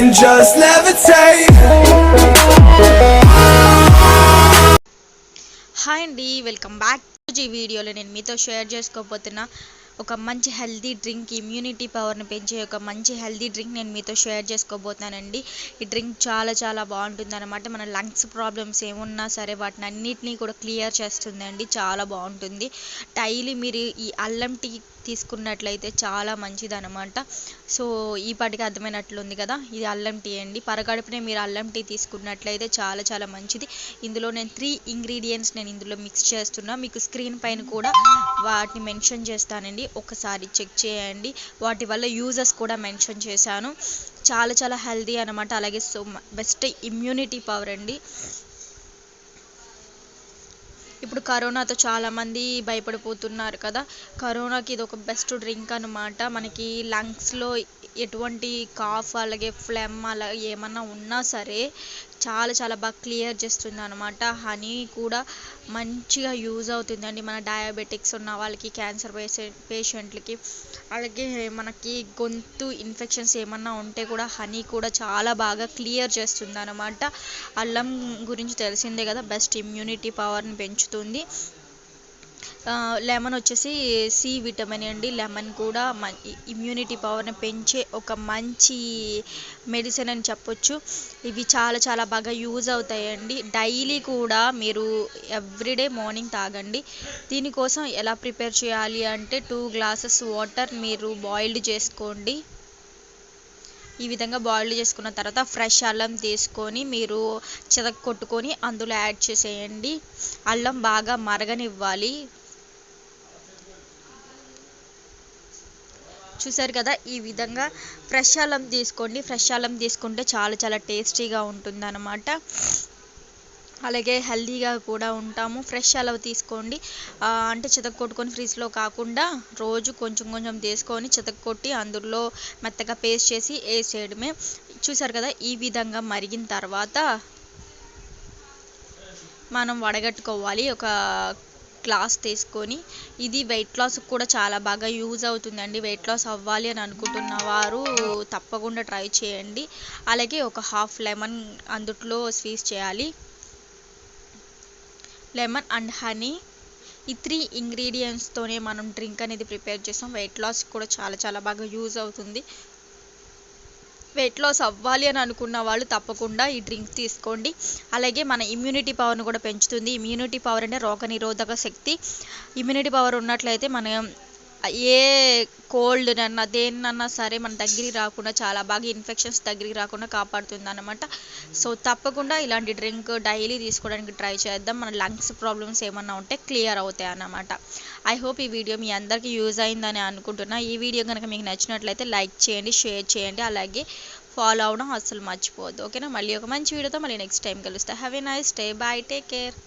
and just levitate. Hi అండి, welcome back. ఈ వీడియోలో నేను మీతో షేర్ చేసుకోబోతున్న ఒక మంచి హెల్దీ డ్రింక్, ఇమ్యూనిటీ పవర్ని పెంచే ఒక మంచి హెల్దీ డ్రింక్ నేను మీతో షేర్ చేసుకోబోతున్నానండి. ఈ డ్రింక్ చాలా చాలా బాగుంటుంది అనమాట. మన లంగ్స్ ప్రాబ్లమ్స్ ఏమున్నా సరే వాటిని అన్నిటినీ కూడా క్లియర్ చేస్తుందండి. చాలా బాగుంటుంది. డైలీ మీరు ఈ అల్లం టీ తీసుకున్నట్లయితే చాలా మంచిది అనమాట. సో ఈ పాటికి అర్థమైనట్లుంది కదా, ఇది అల్లం టీ అండి. పరగడుపునే మీరు అల్లం టీ తీసుకున్నట్లయితే చాలా చాలా మంచిది. ఇందులో నేను 3 ఇంగ్రీడియంట్స్ నేను ఇందులో మిక్స్ చేస్తున్నా. మీకు స్క్రీన్ పైన కూడా వాటిని మెన్షన్ చేస్తానండి, ఒకసారి చెక్ చేయండి. వాటి వల్ల యూజెస్ కూడా మెన్షన్ చేశాను. చాలా చాలా హెల్దీ అనమాట. అలాగే సో బెస్ట్ ఇమ్యూనిటీ పవర్ అండి. ఇప్పుడు కరోనాతో చాలామంది భయపడిపోతున్నారు కదా. కరోనాకి ఇది ఒక బెస్ట్ డ్రింక్ అనమాట. మనకి లంగ్స్లో ఎటువంటి కాఫ్ అలాగే ఫ్లెమ్ అలా ఏమన్నా ఉన్నా సరే చాలా చాలా బాగా క్లియర్ చేస్తుంది అనమాట. హనీ కూడా మంచిగా యూజ్ అవుతుందండి మన డయాబెటిక్స్ ఉన్న వాళ్ళకి, క్యాన్సర్ పేషెంట్లకి, అలాగే మనకి గొంతు ఇన్ఫెక్షన్స్ ఏమన్నా ఉంటే కూడా హనీ కూడా చాలా బాగా క్లియర్ చేస్తుంది అనమాట. అల్లం గురించి తెలిసిందే కదా, బెస్ట్ ఇమ్యూనిటీ పవర్ని పెంచుతుంది. లెమన్ వచ్చేసి సి విటమిన్ అండి. లెమన్ కూడా ఇమ్యూనిటీ పవర్ని పెంచే ఒక మంచి మెడిసిన్ అని చెప్పొచ్చు. ఇవి చాలా చాలా బాగా యూజ్ అవుతాయండి. డైలీ కూడా మీరు ఎవ్రీడే మార్నింగ్ తాగండి. దీనికోసం ఎలా ప్రిపేర్ చేయాలి అంటే 2 గ్లాసెస్ వాటర్ మీరు బాయిల్డ్ చేసుకోండి. ఈ విధంగా బాయిల్డ్ చేసుకున్న తర్వాత ఫ్రెష్ అల్లం తీసుకొని మీరు కొట్టుకొని అందులో యాడ్ చేసేయండి. అల్లం బాగా మరగనివ్వాలి. చూసారు కదా, ఈ విధంగా ఫ్రెష్ అల్లం తీసుకోండి. ఫ్రెష్ అల్లం తీసుకుంటే చాలా చాలా టేస్టీగా ఉంటుంది అన్నమాట. అలాగే హెల్తీగా కూడా ఉంటాము. ఫ్రెష్ అల్లం తీసుకోండి, అంటే కొట్టుకొని ఫ్రిడ్జ్లో కాకుండా రోజు కొంచెం కొంచెం తీసుకొని కొట్టి అందులో మెత్తగా పేస్ట్ చేసి వేసేయడమే. చూసారు కదా, ఈ విధంగా మరిగిన తర్వాత మనం వడగట్టుకోవాలి. ఒక గ్లాస్ తీసుకొని, ఇది వెయిట్ లాస్కి కూడా చాలా బాగా యూజ్ అవుతుందండి. వెయిట్ లాస్ అవ్వాలి అని అనుకుంటున్న వారు తప్పకుండా ట్రై చేయండి. అలాగే ఒక హాఫ్ లెమన్ అందుట్లో స్క్వీజ్ చేయాలి. లెమన్ అండ్ హనీ, ఈ 3 ఇంగ్రీడియంట్స్తోనే మనం డ్రింక్ అనేది ప్రిపేర్ చేస్తాం. వెయిట్ లాస్ కూడా చాలా చాలా బాగా యూజ్ అవుతుంది. వెయిట్ లాస్ అవ్వాలి అని అనుకున్న వాళ్ళు తప్పకుండా ఈ డ్రింక్ తీసుకోండి. అలాగే మన ఇమ్యూనిటీ పవర్ను కూడా పెంచుతుంది. ఇమ్యూనిటీ పవర్ అంటే రోగనిరోధక శక్తి. ఇమ్యూనిటీ పవర్ ఉన్నట్లయితే మనం ఏ కోల్డ్ అన్నా దేన్నన్నా సరే మన దగ్గరికి రాకుండా, చాలా బాగా ఇన్ఫెక్షన్స్ దగ్గరికి రాకుండా కాపాడుతుంది అన్నమాట. సో తప్పకుండా ఇలాంటి డ్రింక్ డైలీ తీసుకోవడానికి ట్రై చేద్దాం. మన లంగ్స్ ప్రాబ్లమ్స్ ఏమన్నా ఉంటే క్లియర్ అవుతాయి అన్నమాట. ఐ హోప్ ఈ వీడియో మీ అందరికీ యూజ్ అయిందని అనుకుంటున్నా. ఈ వీడియో కనుక మీకు నచ్చినట్లయితే లైక్ చేయండి, షేర్ చేయండి, అలాగే ఫాలో అవడం అస్సలు మర్చిపోవద్దు. ఓకేనా, మళ్ళీ ఒక మంచి వీడియోతో మళ్ళీ నెక్స్ట్ టైం కలుస్తా. Have a nice day, bye, take care.